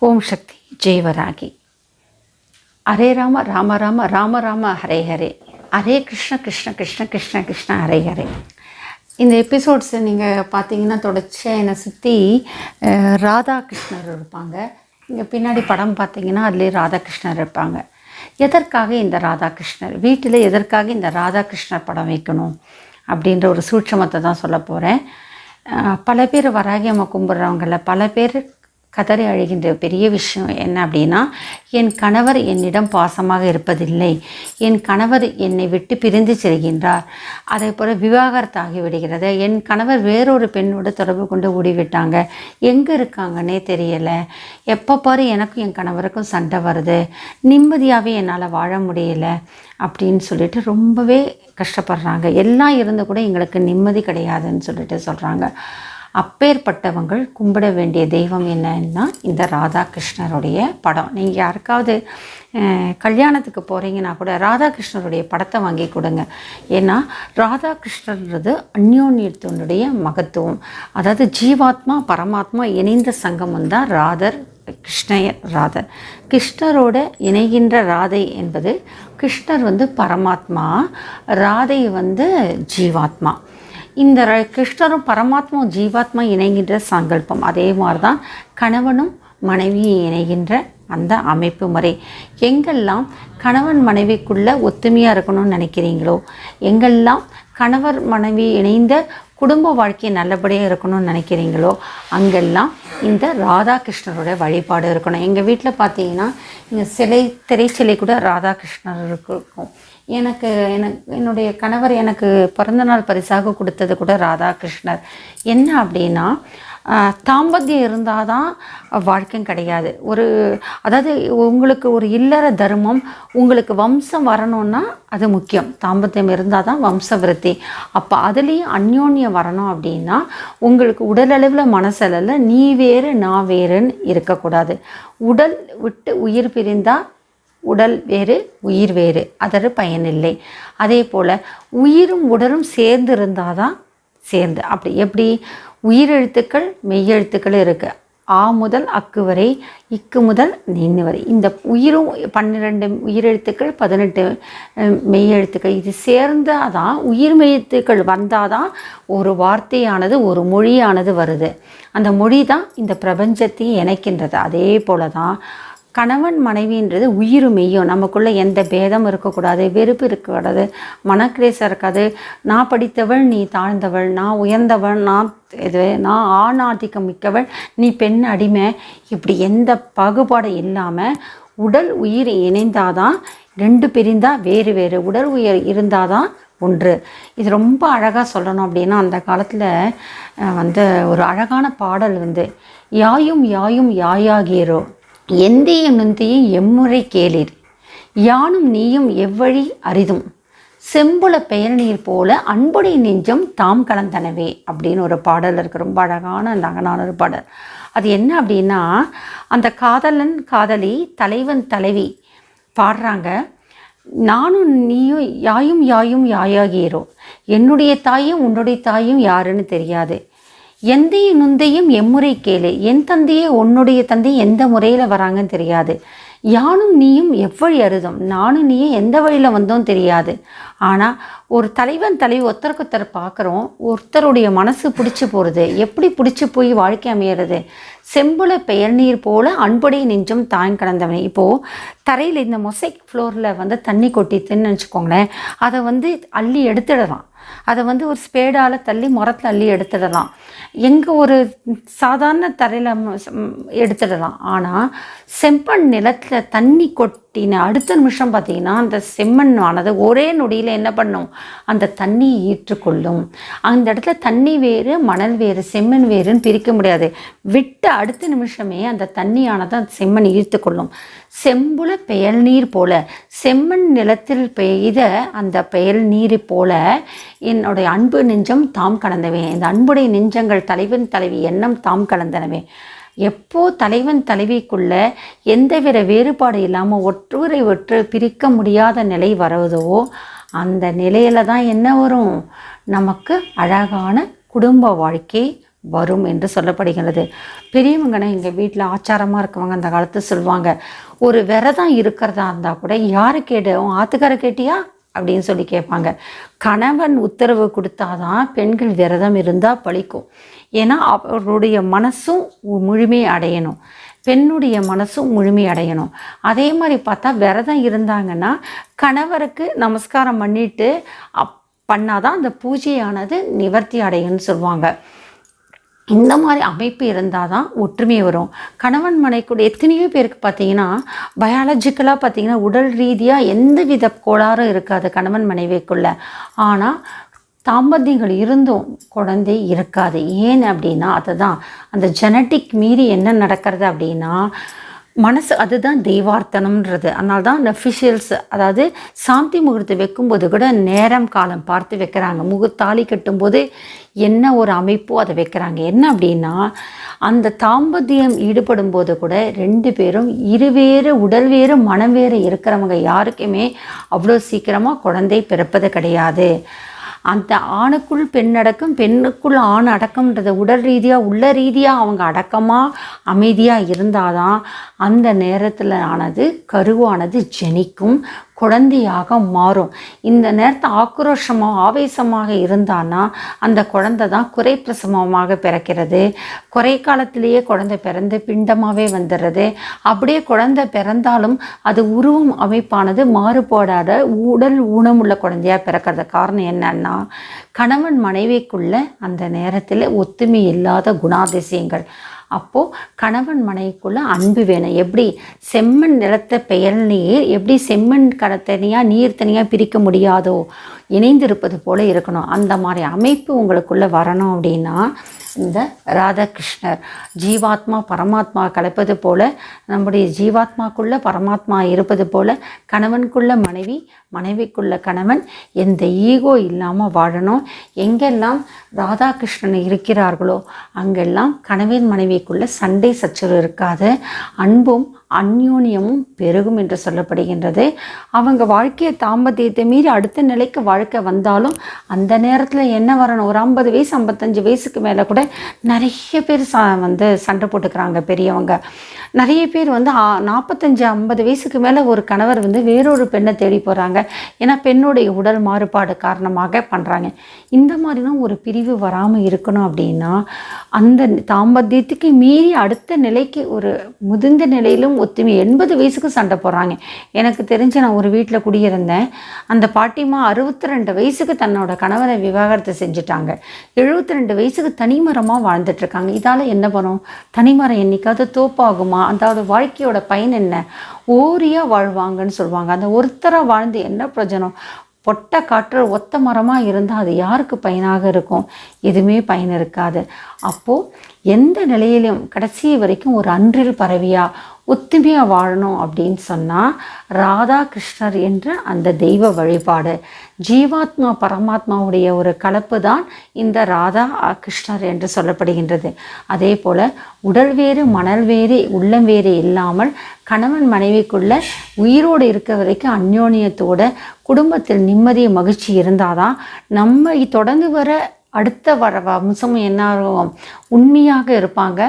ஓம் சக்தி ஜெயவராகி. ஹரே ராம ராம ராம ராம ராம ஹரே ஹரே, ஹரே கிருஷ்ண கிருஷ்ண கிருஷ்ண கிருஷ்ண கிருஷ்ண ஹரே ஹரே. இந்த எபிசோட்ஸை நீங்கள் பார்த்தீங்கன்னா தொடர்ச்சியாக என்னை சுற்றி ராதாகிருஷ்ணர் இருப்பாங்க. இங்கே பின்னாடி படம் பார்த்தீங்கன்னா அதுலேயே ராதாகிருஷ்ணர் இருப்பாங்க. எதற்காக இந்த ராதாகிருஷ்ணர் வீட்டில் எதற்காக இந்த ராதாகிருஷ்ணர் படம் வைக்கணும் அப்படின்ற ஒரு சூட்சமத்தை தான் சொல்ல போகிறேன். பல பேர் வராகி அம்மா கும்பிட்றவங்கள பல பேர் கதறி அழுகின்ற பெரிய விஷயம் என்ன அப்படின்னா, என் கணவர் என்னிடம் பாசமாக இருப்பதில்லை, என் கணவர் என்னை விட்டு பிரிந்து செல்கின்றார், அதே போல் விவாகரத்தாகி விடுகிறது, என் கணவர் வேறொரு பெண்ணோடு தொடர்பு கொண்டு ஓடிவிட்டாங்க, எங்கே இருக்காங்கன்னே தெரியலை, எப்போ பாரு எனக்கும் என் கணவருக்கும் சண்டை வருது, நிம்மதியாகவே என்னால் வாழ முடியலை அப்படின்னு சொல்லிட்டு ரொம்பவே கஷ்டப்படுறாங்க. எல்லாம் இருந்து கூட எங்களுக்கு நிம்மதி கிடையாதுன்னு சொல்லிட்டு சொல்கிறாங்க. அப்பேற்பட்டவங்கள் கும்பிட வேண்டிய தெய்வம் என்னன்னா இந்த ராதாகிருஷ்ணருடைய படம். நீங்கள் யாருக்காவது கல்யாணத்துக்கு போகிறீங்கன்னா கூட ராதாகிருஷ்ணருடைய படத்தை வாங்கி கொடுங்க. ஏன்னா ராதாகிருஷ்ணர்ன்றது அந்யோன்யத்தினுடைய மகத்துவம். அதாவது ஜீவாத்மா பரமாத்மா இணைந்த சங்கமம் தான் ராதர் ராதர். கிருஷ்ணரோட இணைகின்ற ராதை என்பது, கிருஷ்ணர் பரமாத்மா, ராதை ஜீவாத்மா. இந்த கிருஷ்ணரும் பரமாத்மாவும் ஜீவாத்மா இணைகின்ற சங்கல்பம். அதே மாதிரி தான் கணவனும் மனைவியும் இணைகின்ற அந்த அமைப்பு முறை. எங்கெல்லாம் கணவன் மனைவிக்குள்ளே ஒத்துமையாக இருக்கணும்னு நினைக்கிறீங்களோ, எங்கெல்லாம் கணவர் மனைவி இணைந்த குடும்ப வாழ்க்கையை நல்லபடியாக இருக்கணும்னு நினைக்கிறீங்களோ, அங்கெல்லாம் இந்த ராதாகிருஷ்ணரோட வழிபாடு இருக்கணும். எங்கள் வீட்டில் பார்த்தீங்கன்னா இங்கே திரைச்சிலை கூட ராதாகிருஷ்ணர் இருக்கும். என்னுடைய கணவர் எனக்கு பிறந்தநாள் பரிசாக கொடுத்தது கூட ராதாகிருஷ்ணர். என்ன அப்படின்னா, தாம்பத்தியம் இருந்தால் தான் வாழ்க்கையும் கிடையாது. அதாவது உங்களுக்கு ஒரு இல்லற தர்மம், உங்களுக்கு வம்சம் வரணும்னா அது முக்கியம். தாம்பத்தியம் இருந்தால் தான் வம்ச விருத்தி. அப்போ அதுலேயும் அந்யோன்யம் வரணும் அப்படின்னா உங்களுக்கு உடலளவில் மனசளவில் நீ வேறு நான் வேறுன்னு இருக்கக்கூடாது. உடல் விட்டு உயிர் பிரிந்தால் உடல் வேறு உயிர் வேறு, அதற்கு பயனில்லை. அதே போல் உயிரும் உடலும் சேர்ந்து இருந்தால் தான் சேர்ந்து. அப்படி எப்படி உயிரெழுத்துக்கள் மெய்யெழுத்துக்கள் இருக்குது. ஆ முதல் அக்கு வரை, இக்கு முதல் நின்று வரை. இந்த உயிரும் 12 உயிரெழுத்துக்கள் 18 மெய்யெழுத்துக்கள், இது சேர்ந்தால் தான் உயிர் மெய்யெழுத்துக்கள் வந்தால் தான் ஒரு வார்த்தையானது ஒரு மொழியானது வருது. அந்த மொழி தான் இந்த பிரபஞ்சத்தையும் இணைக்கின்றது. அதே போல தான் கணவன் மனைவின்றது உயிரும் மெய்யும். நமக்குள்ளே எந்த பேதம் இருக்கக்கூடாது, வெறுப்பு இருக்கக்கூடாது, மனக்கிரேசம் இருக்காது. நான் படித்தவள் நீ தாழ்ந்தவள், நான் உயர்ந்தவள் நான் ஆண் ஆதிக்கம் மிக்கவள் நீ பெண் அடிமை, இப்படி எந்த பாகுபாடும் இல்லாமல் உடல் உயிர் இணைந்தாதான், ரெண்டு பிரிந்தால் வேறு வேறு, உடல் உயிர் இருந்தாதான் ஒன்று. இது ரொம்ப அழகாக சொல்லணும் அப்படின்னா, அந்த காலத்தில் ஒரு அழகான பாடல் யாயும் யாயும் யாயாகீரோ எந்தையும் நுந்தையும் எம்முறை கேளீர், யானும் நீயும் எவ்வழி அரிதும், செம்புல பெயர் நீர் போல அன்புடைய நெஞ்சம் தாம் கலந்தனவே அப்படின்னு ஒரு பாடல் இருக்குது. ரொம்ப அழகான நகனான ஒரு பாடல். அது என்ன அப்படின்னா, அந்த காதலன் காதலி தலைவன் தலைவி பாடுறாங்க. நானும் நீயும் யாயும் யாயும் யாயாகீரோ, என்னுடைய தாயும் உன்னுடைய தாயும் யாருன்னு தெரியாது, எந்தையும் நுந்தையும் எம்முறை கேளு, என் தந்தையே உன்னுடைய தந்தையும் எந்த முறையில் வராங்கன்னு தெரியாது, யானும் நீயும் எவ்வழி அறுதும், நானும் நீயும் எந்த வழியில் வந்தோம் தெரியாது. ஆனால் ஒரு தலைவன் தலைவி ஒருத்தருக்கொருத்தர் பார்க்குறோம், ஒருத்தருடைய மனசு பிடிச்சி போகிறது. எப்படி பிடிச்சி போய் வாழ்க்கை அமையிறது? செம்புல பெயர் நீர் போல் அன்புடைய நெஞ்சம் தாய் கலந்தவனே. இப்போது தரையில் இந்த மொசைக் ஃப்ளோரில் தண்ணி கொட்டித்துன்னு நினச்சிக்கோங்களேன். அதை அள்ளி எடுத்துடலாம். அதை ஒரு ஸ்பேடால் தள்ளி முரத்தில் அள்ளி எடுத்துடலாம். எங்கே ஒரு சாதாரண தரையில் எடுத்துடலாம். ஆனால் செம்மண் நிலத்தில் தண்ணி கொட்டின அடுத்த நிமிஷம் பார்த்திங்கன்னா அந்த செம்மண் ஆனது ஒரே நொடியில் என்ன பண்ணும், அந்த தண்ணியை ஈற்றுக்கொள்ளும். அந்த இடத்துல தண்ணி வேறு மணல் வேறு செம்மண் வேறுன்னு பிரிக்க முடியாது. விட்ட அடுத்த நிமிஷமே அந்த தண்ணியானது அந்த செம்மண் ஈர்த்துக்கொள்ளும். செம்புல பெயல் நீர் போல, செம்மண் நிலத்தில் பெய்த அந்த பெயல் நீர் போல என்னுடைய அன்பு நெஞ்சம் தாம் கலந்தவே. இந்த அன்புடைய நெஞ்சங்கள் தலைவன் தலைவி எண்ணம் தாம் கலந்தனவே. எப்போ தலைவன் தலைவிக்குள்ள எந்தவித வேறுபாடு இல்லாமல் ஒற்றுவரை ஒற்று பிரிக்க முடியாத நிலை வருவதோ, அந்த நிலையில தான் என்ன வரும், நமக்கு அழகான குடும்ப வாழ்க்கை வரும் என்று சொல்லப்படுகிறது. பெரியவங்கன்னா எங்கள் வீட்டில் ஆச்சாரமாக இருக்கவங்க அந்த காலத்து சொல்லுவாங்க, ஒரு விரதம் இருக்கிறதா இருந்தால் கூட யாரை கேட்டோம், ஆத்துக்கார கேட்டியா அப்படின்னு சொல்லி கேட்பாங்க. கணவன் உத்தரவு கொடுத்தாதான் பெண்கள் விரதம் இருந்தால் பழிக்கும். ஏன்னா அவருடைய மனசும் முழுமை அடையணும், பெண்ணுடைய மனசும் முழுமை அடையணும். அதே மாதிரி பார்த்தா விரதம் இருந்தாங்கன்னா கணவருக்கு நமஸ்காரம் பண்ணிட்டு பண்ணாதான் அந்த பூஜையானது நிவர்த்தி அடையும்னு சொல்லுவாங்க. இந்த மாதிரி அமைப்பு இருந்தால் தான் ஒற்றுமை வரும். கணவன் மனைக்கூட எத்தனையோ பேருக்கு பார்த்திங்கன்னா பயாலஜிக்கலாக பார்த்திங்கன்னா உடல் ரீதியாக எந்த வித கோளாறும் இருக்காது கணவன் மனைவிக்குள்ளே. ஆனால் தாம்பத்தியங்கள் இருந்தும் குழந்தை இருக்காது. ஏன் அப்படின்னா அதுதான் அந்த ஜெனட்டிக் மீறி என்ன நடக்கிறது அப்படின்னா மனசு, அதுதான் தெய்வார்த்தனம்ன்றது. அதனால தான் இந்த அஃபிஷியல்ஸ், அதாவது சாந்தி முகூர்த்தம் வைக்கும்போது கூட நேரம் காலம் பார்த்து வைக்கிறாங்க. தாலி கட்டும்போது என்ன ஒரு அமைப்போ அதை வைக்கிறாங்க. என்ன அப்படின்னா அந்த தாம்பத்தியம் ஈடுபடும் போது கூட 2 பேரும் இருவேறு உடல் வேறு மனம் வேறு இருக்கிறவங்க யாருக்குமே அவ்வளோ சீக்கிரமாக குழந்தை பிறப்பது கிடையாது. அந்த ஆணுக்குள் பெண் அடக்கம், பெண்ணுக்குள் ஆண் அடக்கம்ன்றத உடல் ரீதியாக உள்ள ரீதியாக அவங்க அடக்கமாக அமைதியாக இருந்தால் தான் அந்த நேரத்தில் ஆனது கருவானது ஜெனிக்கும், குழந்தையாக மாறும். இந்த நேரத்தை ஆக்ரோஷமாக ஆவேசமாக இருந்தான்னா அந்த குழந்தை தான் குறை பிரசவமாக பிறக்கிறது. குறை காலத்திலேயே குழந்தை பிறந்து பிண்டமாகவே வந்துடுறது. அப்படியே குழந்தை பிறந்தாலும் அது உருவம் அமைப்பானது மாறுபாடாத உடல் ஊனமுள்ள குழந்தையாக பிறக்கிறது. காரணம் என்னன்னா கணவன் மனைவிக்குள்ள அந்த நேரத்தில் ஒத்துமை இல்லாத குணாதிசயங்கள். அப்போது கணவன் மனைவிக்குள்ள அன்பு வேணும். எப்படி செம்மண் நிலத்தை பெயர் நீர், எப்படி செம்மண் தனியாக நீர் தனியாக பிரிக்க முடியாதோ இணைந்திருப்பது போல் இருக்கணும். அந்த மாதிரி அமைப்பு உங்களுக்குள்ளே வரணும் அப்படின்னா இந்த ராதாகிருஷ்ணர் ஜீவாத்மா பரமாத்மா கலப்பது போல், நம்முடைய ஜீவாத்மாக்குள்ளே பரமாத்மா இருப்பது போல் கணவனுக்குள்ள மனைவி, மனைவிக்குள்ள கணவன் எந்த ஈகோ இல்லாமல் வாழணும். எங்கெல்லாம் ராதாகிருஷ்ணன் இருக்கிறார்களோ அங்கெல்லாம் கணவன் மனைவிக்குள்ள சண்டை சச்சரவு இருக்காது, அன்பும் அந்யோன்யமும் பெருகும் என்று சொல்லப்படுகின்றது. அவங்க வாழ்க்கையை தாம்பத்தியத்தை மீறி அடுத்த நிலைக்கு வாழ்க்கை வந்தாலும் அந்த நேரத்தில் என்ன வரணும், ஒரு 50 வயசு 55 வயசுக்கு மேலே கூட நிறைய பேர் சண்டை போட்டுக்கிறாங்க பெரியவங்க. நிறைய பேர் 45-50 வயசுக்கு மேலே ஒரு கணவர் வேறொரு பெண்ணை தேடி போகிறாங்க. ஏன்னா பெண்ணுடைய உடல் மாறுபாடு காரணமாக பண்ணுறாங்க. இந்த மாதிரிலாம் ஒரு பிரிவு வராமல் இருக்கணும் அப்படின்னா அந்த தாம்பத்தியத்துக்கு மீறி அடுத்த நிலைக்கு ஒரு முதிர்ந்த நிலையிலும் ஒத்துமை 80 வயசுக்கு சண்டை போடுறாங்க. எனக்கு தெரிஞ்சு நான் ஒரு வீட்டில் குடியிருந்தேன். அந்த பாட்டிமா 62 வயசுக்கு தன்னோட கணவரை விவாகரத்து செஞ்சுட்டாங்க. 72 வயசுக்கு தனிமரமாக வாழ்ந்துட்டுருக்காங்க. இதால் என்ன பண்ணும், தனிமரம் என்னைக்காவது தோப்பாகுமா? அதோட வாழ்க்கையோட பயன் என்ன? ஓரியாக வாழ்வாங்கன்னு சொல்லுவாங்க. அந்த ஒருத்தராக வாழ்ந்து என்ன பிரயோஜனம்? பொட்ட காற்று ஒத்த மரமாக இருந்தால் அது யாருக்கு பயனாக இருக்கும்? எதுவுமே பயன் இருக்காது. அப்போது எந்த நிலையிலும் கடைசி வரைக்கும் ஒரு அன்றில் பரவியாக ஒத்துமையாக வாழணும் அப்படின்னு சொன்னால் ராதாகிருஷ்ணர் என்ற அந்த தெய்வ வழிபாடு, ஜீவாத்மா பரமாத்மாவுடைய ஒரு கலப்பு தான் இந்த ராதா கிருஷ்ணர் என்று சொல்லப்படுகின்றது. அதே போல் உடல் வேறு மணல் வேறு உள்ளம் வேறு இல்லாமல் கணவன் மனைவிக்குள்ள உயிரோடு இருக்க வரைக்கும் அந்யோன்யத்தோட குடும்பத்தில் நிம்மதி மகிழ்ச்சி இருந்தால் தான் நம்ம தொடர்ந்து வர அடுத்த வர வம்சமும் என்ன உண்மையாக இருப்பாங்க.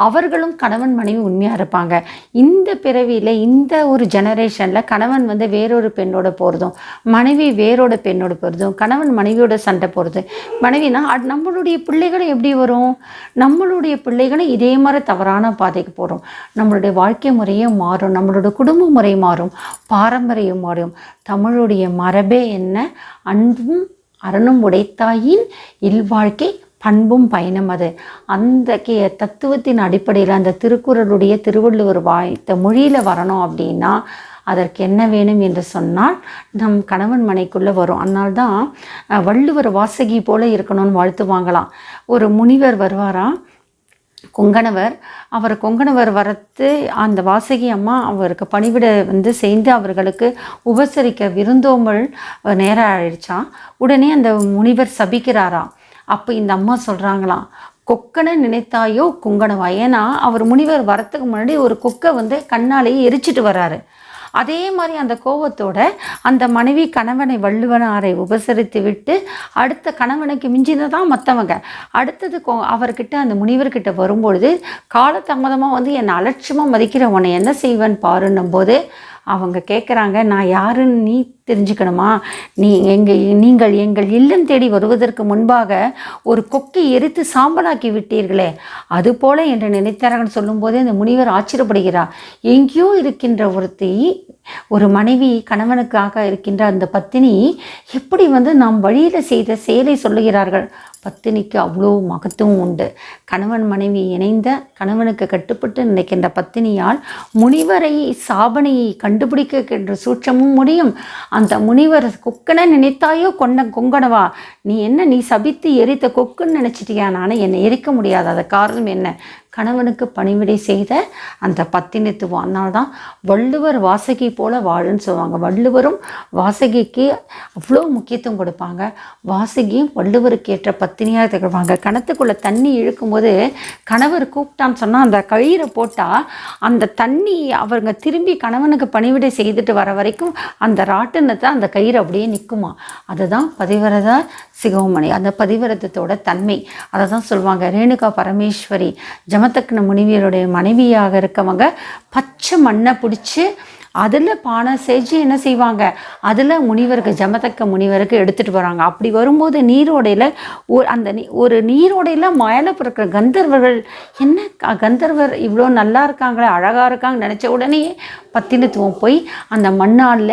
அவர்களும் கணவன் மனைவி உண்மையாக இருப்பாங்க. இந்த பிறவியில் இந்த ஒரு ஜெனரேஷனில் கணவன் வேறொரு பெண்ணோட போகிறதும், மனைவி வேறோட பெண்ணோட போகிறதும், கணவன் மனைவியோட சண்டை போகிறது, மனைவினா நம்மளுடைய பிள்ளைகளும் எப்படி வரும்? நம்மளுடைய பிள்ளைகளும் இதே மாதிரி தவறான பாதைக்கு போகிறோம். நம்மளுடைய வாழ்க்கை முறையே மாறும், நம்மளோட குடும்ப முறை மாறும், பாரம்பரியம் மாறும். தமிழுடைய மரபே என்ன? அன்பும் அறனும் உடைத்தாயின் இல்வாழ்க்கை பண்பும் பயணம். அது அந்த தத்துவத்தின் அடிப்படையில் அந்த திருக்குறளுடைய திருவள்ளுவர் வாய்த்த மொழியில் வரணும் அப்படின்னா அதற்கு என்ன வேணும் என்று சொன்னால் நம் கணவன் மனைக்குள்ளே வரும். அதனால்தான் வள்ளுவர் வாசகி போல இருக்கணும்னு வாழ்த்துவாங்களாம். ஒரு முனிவர் வருவாராம், கொங்கணவர். அவர் கொங்கணவர் வரத்து அந்த வாசகி அம்மா அவருக்கு பணிவிட செய்து அவர்களுக்கு உபசரிக்க விருந்தோம்பல் நேரம் ஆயிடுச்சான். உடனே அந்த முனிவர் சபிக்கிறாராம். அப்போ இந்த அம்மா சொல்கிறாங்களாம், கொக்கனை நினைத்தாயோ கொங்கணவா? ஏன்னா அவர் முனிவர் வரத்துக்கு முன்னாடி ஒரு கொக்கை கண்ணாலேயே எரிச்சிட்டு வராரு. அதே மாதிரி அந்த கோபத்தோட அந்த மனைவி கணவனை வள்ளுவனாரை உபசரித்து விட்டு அடுத்த கணவனுக்கு மிஞ்சினதான் மற்றவங்க அடுத்தது அவர்கிட்ட அந்த முனிவர்கிட்ட வரும்பொழுது காலதாமதமாக வந்து என்னை அலட்சியமாக மதிக்கிற உன்னை என்ன செய்வேன் பாருன்னும் போது அவங்க கேட்குறாங்க, நான் யாருன்னு நீ தெரிஞ்சுக்கணுமா? நீங்கள் எங்கள் இல்லம் தேடி வருவதற்கு முன்பாக ஒரு கொக்கை எரித்து சாம்பலாக்கி விட்டீர்களே, அதுபோல என்று நினைத்தார்கள். சொல்லும்போதே அந்த முனிவர் ஆச்சரியப்படுகிறார். எங்கேயோ இருக்கின்ற ஒரு மனைவி கணவனுக்காக இருக்கின்ற அந்த பத்தினி எப்படி வந்து நாம் வழியில் செய்த செயலை சொல்லுகிறார்கள். பத்தினிக்கு அவ்வளோ மகத்துவம் உண்டு. கணவன் மனைவி இணைந்த கணவனுக்கு கட்டுப்பட்டு நினைக்கின்ற பத்தினியால் முனிவரை சாபனையை கண்டுபிடிக்கின்ற சூட்சமும் முடியும். அந்த முனிவர் கொக்கனை நினைத்தாயோ கொங்கனவா, நீ சபித்து எரித்த கொக்குன்னு நினச்சிட்டியா? நானே என்னை எரிக்க முடியாது. அது காரணம் என்ன? கணவனுக்கு பணிவிடை செய்த அந்த பத்தினித்துவம். அதனால்தான் வள்ளுவர் வாசகி போல வாழுன்னு சொல்லுவாங்க. வள்ளுவரும் வாசகிக்கு அவ்வளோ முக்கியத்துவம் கொடுப்பாங்க. வாசகியும் வள்ளுவருக்கு ஏற்ற பத்தினியாக திகழ்வாங்க. கிணத்துக்குள்ளே தண்ணி இழுக்கும்போது கணவர் கூப்பிட்டான்னு சொன்னால் அந்த கயிறை போட்டால் அந்த தண்ணி அவங்க திரும்பி கணவனுக்கு பணிவிடை செய்துட்டு வர வரைக்கும் அந்த ராட்டினத்தை அந்த கயிறு அப்படியே நிற்குமா. அதுதான் பதிவிரத சிவமணி, அந்த பதிவிரதத்தோட தன்மை. அதை தான் சொல்லுவாங்க. ரேணுகா பரமேஸ்வரி ஜமதக்ன முனிவியருடைய மனைவியாக இருக்கவங்க பச்சை மண்ணை பிடிச்சி அதில் பானை செஞ்சு என்ன செய்வாங்க, அதில் முனிவருக்கு ஜமதக்க முனிவருக்கு எடுத்துகிட்டு போகிறாங்க. அப்படி வரும்போது நீரோடையில் ஒரு நீரோடையில் மேலே பிறக்கிற கந்தர்வர்கள், என்ன கந்தர்வர் இவ்வளோ நல்லா இருக்காங்களே, அழகாக இருக்காங்க நினச்ச உடனே பத்தினித்துவம் போய் அந்த மண்ணால்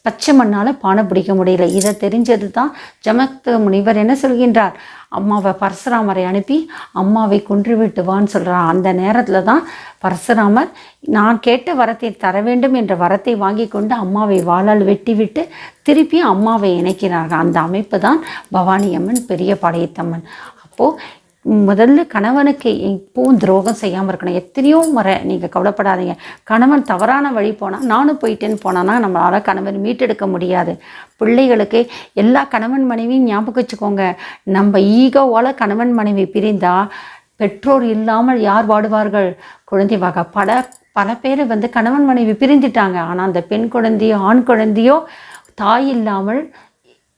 பச்சை மண்ணால் பானை பிடிக்க முடியல. இதை தெரிஞ்சது தான் ஜமதக்க முனிவர் என்ன சொல்கின்றார், அம்மாவை பரசுராமரை அனுப்பி அம்மாவை கொன்று விட்டுவான்னு சொல்கிறார். அந்த நேரத்தில் தான் பரசுராமர் நான் கேட்ட வரத்தை தர வேண்டும் என்ற வரத்தை வாங்கி கொண்டு அம்மாவை வாளால் வெட்டி விட்டு திருப்பியும் அம்மாவை இணைக்கிறார்கள். அந்த அமைப்பு தான் பவானி அம்மன் பெரிய பாளையத்தம்மன். அப்போது முதல்ல கணவனுக்கு எப்பவும் துரோகம் செய்யாமல் இருக்கணும். எத்தனையோ முறை நீங்கள் கவலைப்படாதீங்க. கணவன் தவறான வழி போனால் நானும் போயிட்டேன்னு போனான்னா நம்மளால் கணவன் மீட்டெடுக்க முடியாது. பிள்ளைகளுக்கு எல்லா கணவன் மனைவியும் ஞாபகம் வச்சுக்கோங்க. நம்ம ஈகோவால் கணவன் மனைவி பிரிந்தால் பெற்றோர் இல்லாமல் யார் வாடுவார்கள்? குழந்தை வாக பல பேர் வந்து கணவன் மனைவி பிரிந்துட்டாங்க. ஆனால் அந்த பெண் குழந்தையோ ஆண் குழந்தையோ தாய் இல்லாமல்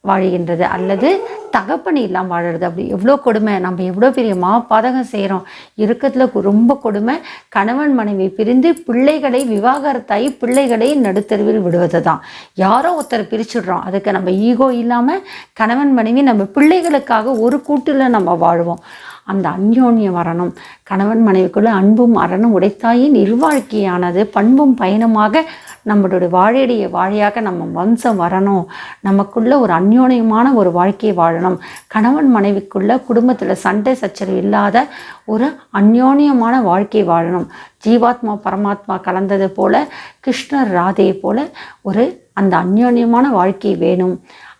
வாழ்கின்றது அல்லது தகப்பனி இல்லாமல் வாழறது. அப்படி எவ்வளோ கொடுமை. நம்ம எவ்வளோ பெரிய பாதகம் செய்கிறோம். இருக்கத்தில் ரொம்ப கொடுமை கணவன் மனைவி பிரிந்து பிள்ளைகளை விவாகரத்தாகி பிள்ளைகளை நடுத்தருவில் விடுவது தான். யாரோ ஒருத்தர் பிரிச்சுடுறோம். அதுக்கு நம்ம ஈகோ இல்லாமல் கணவன் மனைவி நம்ம பிள்ளைகளுக்காக ஒரு கூட்டில் நம்ம வாழ்வோம். அந்த அந்யோன்யம் வரணும். கணவன் மனைவிக்குள்ள அன்பும் அறனும் உடைத்தாயின் இல்வாழ்க்கையானது பண்பும் பயணமாக நம்மளுடைய வாழையுடைய வாழையாக நம்ம வம்சம் வரணும். நமக்குள்ள ஒரு அந்யோன்யமான ஒரு வாழ்க்கையை வாழணும். கணவன் மனைவிக்குள்ள குடும்பத்தில் சண்டை சச்சரவு இல்லாத ஒரு அந்யோன்யமான வாழ்க்கையை வாழணும். ஜீவாத்மா பரமாத்மா கலந்தது போல கிருஷ்ணர் ராதையை போல ஒரு அந்த அந்யோன்யமான வாழ்க்கை வேணும்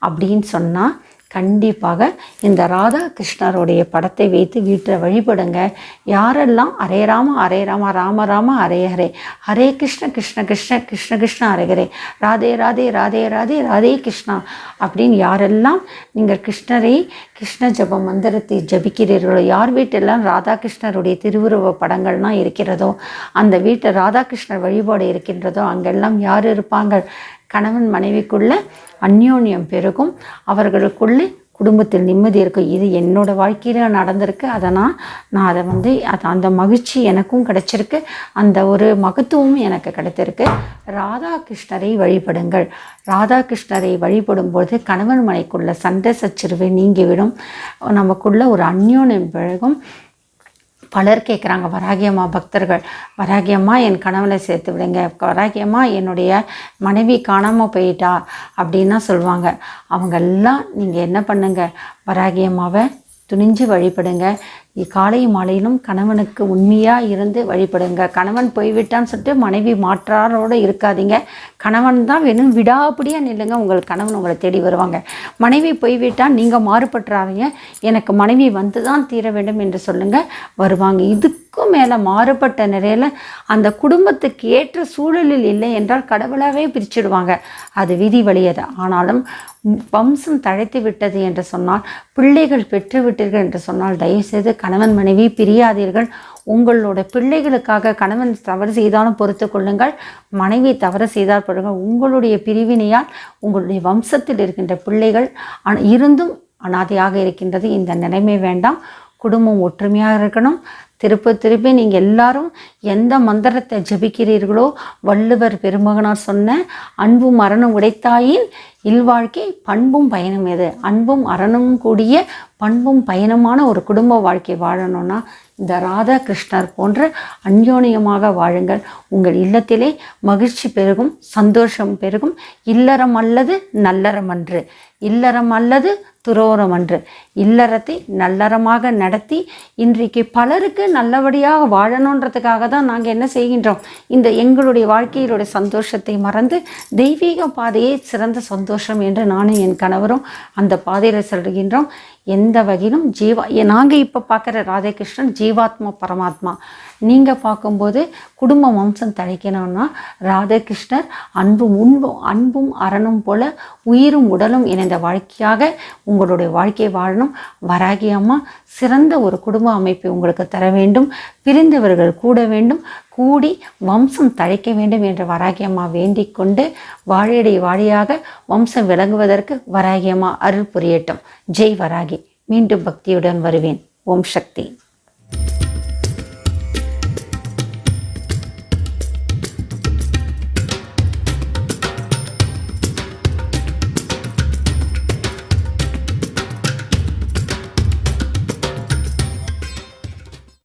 அப்படின்னு சொன்னால் கண்டிப்பாக இந்த ராதா கிருஷ்ணருடைய படத்தை வைத்து வீட்டில் வழிபடுங்க. யாரெல்லாம் ஹரே ராம ஹரே ராம ராம ராம ஹரே ஹரே, ஹரே கிருஷ்ண கிருஷ்ண கிருஷ்ண கிருஷ்ண கிருஷ்ண ஹரே ஹரே, ராதே ராதே ராதே ராதே ராதே கிருஷ்ணா அப்படின்னு யாரெல்லாம் நீங்கள் கிருஷ்ண ஜப மந்திரத்தை ஜபிக்கிறீர்களோ, யார் வீட்டெல்லாம் ராதாகிருஷ்ணருடைய திருவுருவ படங்கள்லாம் இருக்கிறதோ, அந்த வீட்டில் ராதாகிருஷ்ணர் வழிபாடு இருக்கின்றதோ அங்கெல்லாம் யார் இருப்பாங்க? கணவன் மனைவிக்குள்ள அந்யோன்யம் பெருகும். அவர்களுக்குள்ளே குடும்பத்தில் நிம்மதி இருக்கும். இது என்னோட வாழ்க்கையில் நடந்திருக்கு. அதனால் நான் அதை அந்த மகிழ்ச்சி எனக்கும் கிடைச்சிருக்கு. அந்த ஒரு மகத்துவமும் எனக்கு கிடைத்திருக்கு. ராதாகிருஷ்ணரை வழிபடுங்கள். ராதாகிருஷ்ணரை வழிபடும்போது கணவன் மனைக்குள்ள சண்டை சச்சரவை நீங்கிவிடும். நமக்குள்ள ஒரு அந்யோன்யம் பெருகும். பலர் கேட்குறாங்க, வராகியம்மா பக்தர்கள், வராகியம்மா என் கணவனை சேர்த்து விடுங்க, வராகியம்மா என்னுடைய மனைவி காணாமல் போயிட்டா அப்படின்னா சொல்லுவாங்க. அவங்கெல்லாம் நீங்கள் என்ன பண்ணுங்க, வராகியம்மாவை துணிஞ்சு வழிபடுங்க. காலை மாலையிலும் கணவனுக்கு உண்மையாக இருந்து வழிபடுங்க. கணவன் போய்விட்டான்னு சொல்லிட்டு மனைவி மாற்றாரோடு இருக்காதீங்க. கணவன் தான் வேணும், விடாப்படியாக நில்லுங்க. உங்கள் கணவன் உங்களை தேடி வருவாங்க. மனைவி போய்விட்டால் நீங்கள் மாறுபட்டுறாதீங்க. எனக்கு மனைவி வந்து தான் தீர வேண்டும் என்று சொல்லுங்கள், வருவாங்க. இதுக்கும் மேலே மாறுபட்ட நிறையில் அந்த குடும்பத்துக்கு ஏற்ற சூழலில் இல்லை என்றால் கடவுளாகவே பிரிச்சுடுவாங்க. அது விதி வழியது. ஆனாலும் வம்சம் தழைத்து விட்டது என்று சொன்னால், பிள்ளைகள் பெற்று விட்டீர்கள் என்று சொன்னால், தயவுசெய்து கணவன் மனைவி பிரியாதீர்கள். உங்களோட பிள்ளைகளுக்காக கணவன் தவறு செய்தாலும் பொறுத்து கொள்ளுங்கள், மனைவி தவறு செய்தால் பொறுங்கள். உங்களுடைய பிரிவினையால் உங்களுடைய வம்சத்தில் இருக்கின்ற பிள்ளைகள் இருந்தும் அனாதையாக இருக்கின்றது. இந்த நிலைமை வேண்டாம். குடும்பம் ஒற்றுமையாக இருக்கணும். திருப்பி நீங்கள் எல்லாரும் எந்த மந்திரத்தை ஜபிக்கிறீர்களோ, வள்ளுவர் பெருமகனார் சொன்ன அன்பும் அறனும் உடைத்தாயின் இல்வாழ்க்கை பண்பும் பயனும் எது. அன்பும் அறனும் கூடிய பண்பும் பயணமான ஒரு குடும்ப வாழ்க்கை வாழணும்னா இந்த ராதா கிருஷ்ணர் போன்ற அந்யோன்யமாக வாழுங்கள். உங்கள் இல்லத்திலே மகிழ்ச்சி பெருகும், சந்தோஷம் பெருகும். இல்லறம் அல்லது நல்லறம் அன்று, இல்லறம் அல்லது துரோரம் அன்று. இல்லறத்தை நல்லறமாக நடத்தி இன்றைக்கு பலருக்கு நல்லபடியாக வாழணுன்றதுக்காக தான் நாங்கள் என்ன செய்கின்றோம், இந்த எங்களுடைய வாழ்க்கையிலுடைய சந்தோஷத்தை மறந்து தெய்வீக பாதையே சிறந்த சந்தோஷம் என்று நானும் என் கணவரும் அந்த பாதையில் செல்கின்றோம். எந்த வகையிலும் நாங்கள் இப்போ பார்க்குற ராதாகிருஷ்ணன் ஜீவாத்மா பரமாத்மா. நீங்கள் பார்க்கும்போது குடும்ப வம்சம் தழைக்கணும்னா ராதாகிருஷ்ணர் அன்பும் அறனும் போல உயிரும் உடலும் இணைந்த வாழ்க்கையாக உங்களுடைய வாழ்க்கையை வாழணும். வராகி அம்மா சிறந்த ஒரு குடும்ப அமைப்பை உங்களுக்கு தர வேண்டும். பிரிந்தவர்கள் கூட வேண்டும், கூடி வம்சம் தழைக்க வேண்டும் என்று வராகி அம்மா வேண்டிக் கொண்டு வாழையடை வாழையாக வம்சம் விளங்குவதற்கு வராகி அம்மா அருள் புரியட்டும். ஜெய் வராகி. மீண்டும் பக்தியுடன் வருவேன். ஓம் சக்தி.